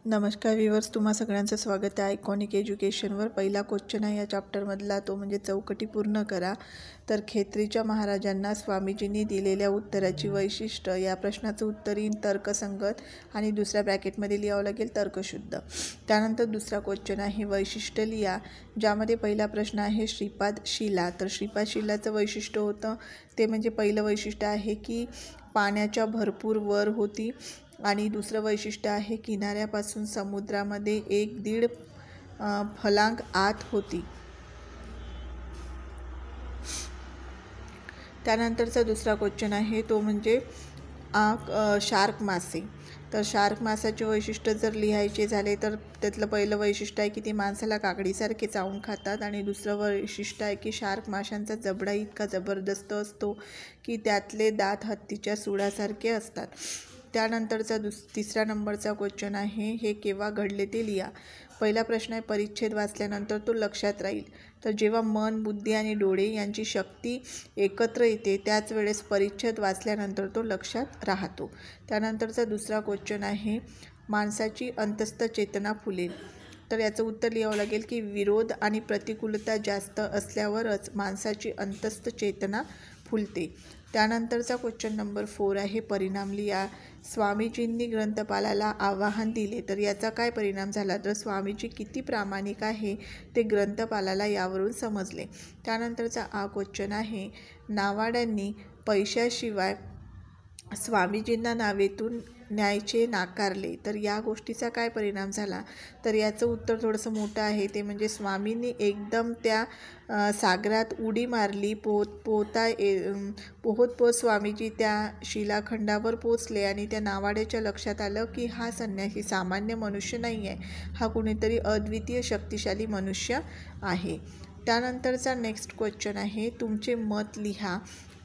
नमस्कार व्ह्यूअर्स, तुम्हा सगळ्यांचं स्वागत आहे आयकॉनिक एज्युकेशनवर। पहिला क्वेश्चन आहे या चॅप्टरमधला, तो म्हणजे चौकटी पूर्ण करा। तर खेत्रीच्या महाराजांना स्वामीजींनी दिलेल्या उत्तराची वैशिष्ट्य, या प्रश्नाचं उत्तर येईल तर्कसंगत आणि दुसऱ्या ब्रॅकेटमध्ये लिहावं लागेल तर्कशुद्ध। त्यानंतर दुसरा क्वेश्चन आहे वैशिष्ट्य लिहा, ज्यामध्ये पहिला प्रश्न आहे श्रीपाद शिला। तर श्रीपाद शिलाचं वैशिष्ट्य होतं ते म्हणजे पहिलं वैशिष्ट्य आहे की पाण्याच्या भरपूर वर होती आणि दुसरं वैशिष्ट्य आहे किनाऱ्यापासून समुद्रामध्ये 1-1.5 फलांग आत होती। त्यानंतरचा दुसरा क्वेश्चन आहे तो म्हणजे शार्क मासे। तर शार्क मासाचे वैशिष्ट्य जर लिहायचे झाले तर त्यातलं पहिलं वैशिष्ट्य आहे की ते माणसाला काकडीसारखे चावून खातात आणि दुसरं वैशिष्ट्य आहे की शार्क माशांचा जबडा इतका जबरदस्त असतो की त्यातले दात हत्तीच्या सुळासारखे असतात। त्यानंतरचा तिसऱ्या नंबरचा क्वेश्चन आहे हे केव्हा घडले ते लिहा। पहिला प्रश्न आहे परिच्छेद वाचल्यानंतर तो लक्षात राहील। तर जेव्हा मन, बुद्धी आणि डोळे यांची शक्ती एकत्र येते त्याच वेळेस परिच्छेद वाचल्यानंतर तो लक्षात राहतो। त्यानंतरचा दुसरा क्वेश्चन आहे माणसाची अंतस्थ चेतना फुलेल। तर याचं उत्तर लिहावं लागेल की विरोध आणि प्रतिकूलता जास्त असल्यावरच माणसाची अंतस्थ चेतना फुलते। त्यानंतरचा क्वेश्चन नंबर 4 आहे परिणाम लिहा। स्वामीजींनी ग्रंथपालाला आवाहन दिले तर याचा काय परिणाम झाला, तर स्वामीजी किती प्रामाणिक आहे ते ग्रंथपालाला यावरून समजले। त्यानंतरचा क्वेश्चन आहे नावाड्यांनी पैशाशिवाय स्वामीजींना नावेतून न्यायचे नाकारले तर या गोष्टीचा काय परिणाम झाला, तर याचं उत्तर थोडंसं मोठं आहे ते म्हणजे स्वामींनी एकदम त्या सागरात उडी मारली। पोहत स्वामीजी त्या शिलाखंडावर पोचले आणि त्या नावाड्याच्या लक्षात आलं की हा संन्यासी सामान्य मनुष्य नाही आहे, हा कुणीतरी अद्वितीय शक्तिशाली मनुष्य आहे। त्यानंतरचा नेक्स्ट क्वेश्चन आहे तुमचे मत लिहा।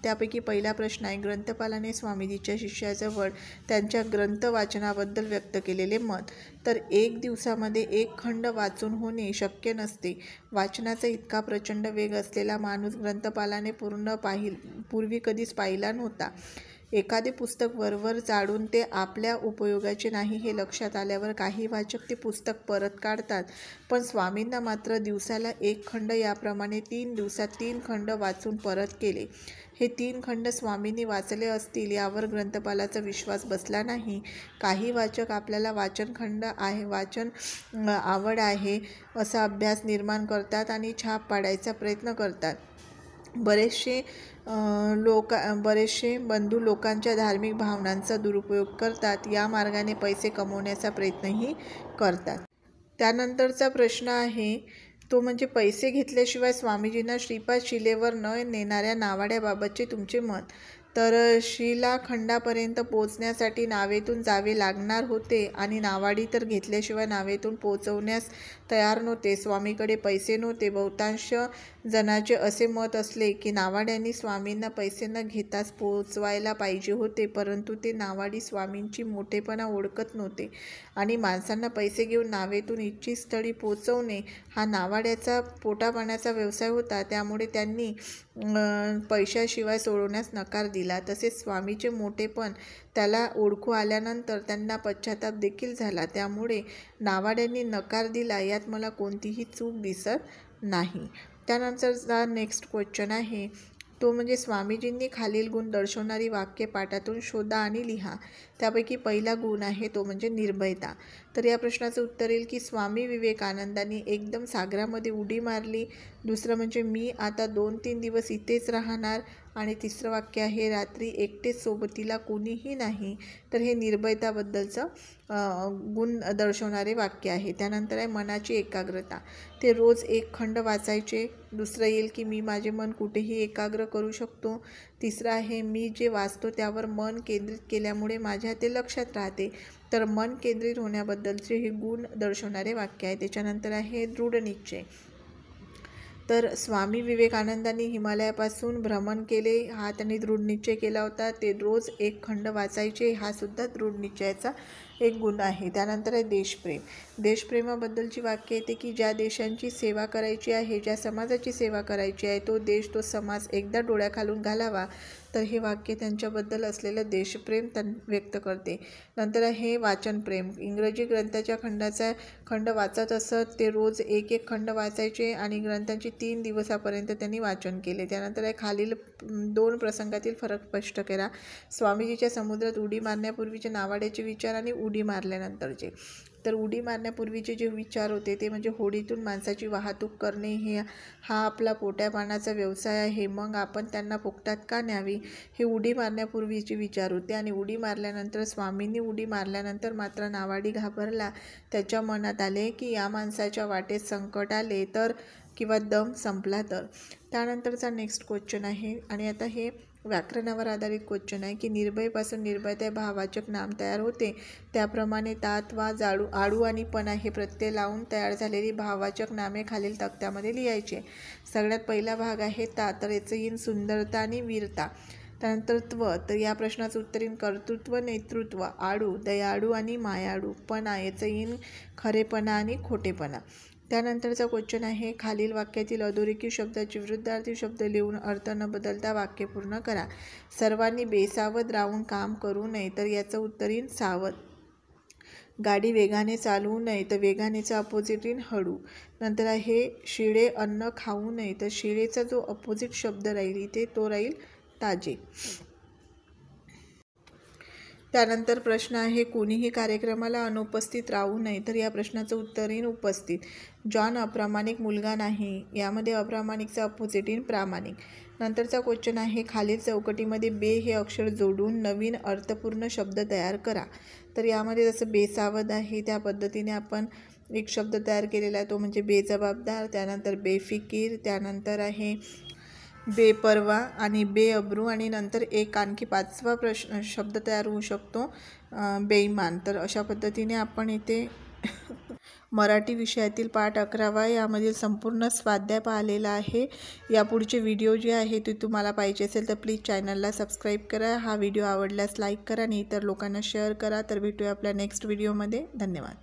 त्यापैकी पहिला प्रश्न आहे ग्रंथपालाने स्वामीजीच्या शिष्याजवळ त्यांच्या ग्रंथ वाचनाबद्दल व्यक्त केलेले मत। तर 1 दिवसामध्ये 1 खंड वाचून होणे शक्य नसते। वाचनाचा इतका प्रचंड वेग असलेला माणूस ग्रंथपालाने पूर्वी कधीच पाहिला नव्हता। एखादे पुस्तक वरवर चाडून ते आपल्या उपयोगाचे नाही हे लक्षात आल्यावर काही वाचक ते पुस्तक परत काढतात, पण स्वामींना मात्र दिवसाला 1 खंड याप्रमाणे 3 दिवसात 3 खंड वाचून परत केले। हे 3 खंड स्वामींनी वाचले असतील यावर ग्रंथपालाचा विश्वास बसला नाही। काही वाचक आपल्याला वाचन आवड आहे असा अभ्यास निर्माण करतात आणि छाप पाडायचा प्रयत्न करतात। बरेचसे बंधू लोकांच्या धार्मिक भावनांचा दुरुपयोग करतात, या मार्गाने पैसे कमवण्याचा प्रयत्नही करतात। त्यानंतरचा प्रश्न आहे तो म्हणजे पैसे घेतल्याशिवाय स्वामीजींना श्रीपाद शिलेवर न नेणाऱ्या नावाड्याबाबतचे तुमचे मत। तर शिलाखंडापर्यंत पोहोचण्यासाठी नावेतून जावे लागणार होते आणि नावाडी तर घेतल्याशिवाय नावेतून पोहोचवण्यास तयार नव्हते। स्वामीकडे पैसे नव्हते। बहुतांश जणांचे असे मत असले की नावाड्यांनी स्वामींना पैसे न घेताच पोहोचवायला पाहिजे होते, परंतु ते नावाडी स्वामींची मोठेपणा ओळखत नव्हते आणि माणसांना पैसे घेऊन नावेतून इच्छित स्थळी पोहोचवणे हा नावाड्याचा पोटापाण्याचा व्यवसाय होता, त्यामुळे त्यांनी पैशाशिवाय सोडवण्यास नकार दिला। तसेच स्वामीचे मोठेपण त्याला ओळखू आल्यानंतर त्यांना पश्चाताप देखील झाला, त्यामुळे नावाड्यांनी नकार दिला यात मला कोणतीही चूक दिसत नाही। त्यानंतरचा नेक्स्ट क्वेश्चन आहे तो म्हणजे स्वामीजींनी खालील गुण दर्शवणारी वाक्य पाठातून शोधा आणि लिहा। त्यापैकी पहिला गुण आहे तो म्हणजे निर्भयता। तर या प्रश्नाचं उत्तर येईल की स्वामी विवेकानंदांनी एकदम सागरामध्ये उडी मारली। दुसरं म्हणजे मी आता 2-3 दिवस इथेच राहणार आणि तिसरं वाक्य आहे रात्री एकटेच सोबतीला कोणीही नाही। तर हे निर्भयताबद्दलचं गुण दर्शवणारे वाक्य आहे। त्यानंतर आहे मनाची एकाग्रता। ते रोज 1 खंड वाचायचे। दुसरं येईल की मी माझे मन कुठेही एकाग्र करू शकतो। तिसरं आहे मी जे वाचतो त्यावर मन केंद्रित केल्यामुळे माझ्या ते लक्षात राहते। तर मन केंद्रित होण्याबद्दलचे हे गुण दर्शवणारे वाक्य आहे। त्याच्यानंतर आहे दृढ निश्चय। तर स्वामी विवेकानंदांनी हिमालयापासून भ्रमण केले, हा त्यांनी दृढ निश्चय केला होता। ते रोज 1 खंड वाचायचे, हा सुद्धा दृढ निश्चयाचा एक गुण आहे. त्यानंतर आहे देशप्रेम. देशप्रेमाबद्दलची वाक्य येते की ज्या देशांची सेवा करायची आहे, ज्या समाजाची सेवा करायची आहे, तो देश तो समाज एकदा डोळ्याखालून घालावा. तर हे वाक्य त्यांच्याबद्दल असलेलं देशप्रेम व्यक्त करते. नंतर आहे वाचनप्रेम. इंग्रजी ग्रंथाच्या खंड वाचत असत. ते रोज एक खंड वाचायचे आणि ग्रंथांची 3 दिवसापर्यंत त्यांनी वाचन केले. त्यानंतर आहे खालील 2 प्रसंगातील फरक स्पष्ट करा. स्वामीजीच्या समुद्रात उडी मारण्यापूर्वीचे नावाड्याचे विचार आणि उडी मारल्यानंतरचे. तर उडी मारण्यापूर्वीचे जे विचार होते ते म्हणजे होडीतून माणसाची वाहतूक करणे, हा आपला पोट्यापाण्याचा व्यवसाय आहे, मग आपण त्यांना फुकटात का न्यावी, हे उडी मारण्यापूर्वीचे विचार होते. आणि उडी मारल्यानंतर स्वामींनी उडी मारल्यानंतर मात्र नावाडी घाबरला. त्याच्या मनात आले की या माणसाच्या वाटेत संकट आले तर किंवा दम संपला तर. त्यानंतरचा नेक्स्ट क्वेश्चन आहे आणि आता हे व्याकरणावर आधारित क्वेश्चन आहे की निर्भयपासून निर्भयता भाववाचक नाम तयार होते. त्याप्रमाणे तात वा जाडू आडू आणि पणा हे प्रत्यय लावून तयार झालेली भाववाचक नामे खालील तक्त्यामध्ये लिहायचे. सगळ्यात पहिला भाग आहे ता, तर याचं येईन सुंदरता आणि वीरता. त्यानंतर त्व, तर या प्रश्नाचं उत्तर येईन कर्तृत्व नेतृत्व. आडू दयाळू आणि मायाळू. पणा याचं येईन खरेपणा आणि खोटेपणा. त्यानंतरचा क्वेश्चन आहे खालील वाक्यातील अधोरेखित शब्दाचे विरुद्धार्थी शब्द लिहून अर्थ न बदलता वाक्य पूर्ण करा. सर्वांनी बेसावध राहून काम करू नये, तर याचं उत्तर येईल सावध. गाडी वेगाने चालवू नये, तर वेगानेचा अपोजिट येईल हळू. नंतर आहे शिळे अन्न खाऊ नये, तर शिळेचा जो अपोजिट शब्द राहील इथे तो राहील ताजे. त्यानंतर प्रश्न आहे कोणीही कार्यक्रमाला अनुपस्थित राहू नये, तर या प्रश्नाचं उत्तर येईल उपस्थित. जॉन अप्रामाणिक मुलगा नाही, यामध्ये अप्रामाणिकचा अपोजिट येईल प्रामाणिक. नंतरचा क्वेश्चन आहे खालील चौकटीमध्ये बे हे अक्षर जोडून नवीन अर्थपूर्ण शब्द तयार करा. तर यामध्ये जसं बेसावध आहे त्या पद्धतीने आपण एक शब्द तयार केलेला आहे, तो म्हणजे बेजबाबदार. त्यानंतर बेफिकीर, त्यानंतर आहे बेपरवा आणि बेअब्रू, आणि नंतर एक आणखी 5वा शब्द तयार होऊ शकतो बेईमान. तर अशा पद्धतीने आपण इथे मराठी विषयातील पाठ 11वा यामधील संपूर्ण स्वाध्याय पाहिलेला आहे. यापुढचे व्हिडिओ जे आहे ते तुम्हाला पाहिजे असेल तर प्लीज चॅनलला सबस्क्राईब करा. हा व्हिडिओ आवडल्यास लाईक करा आणि इतर लोकांना शेअर करा. तर भेटूया आपल्या नेक्स्ट व्हिडिओमध्ये. धन्यवाद.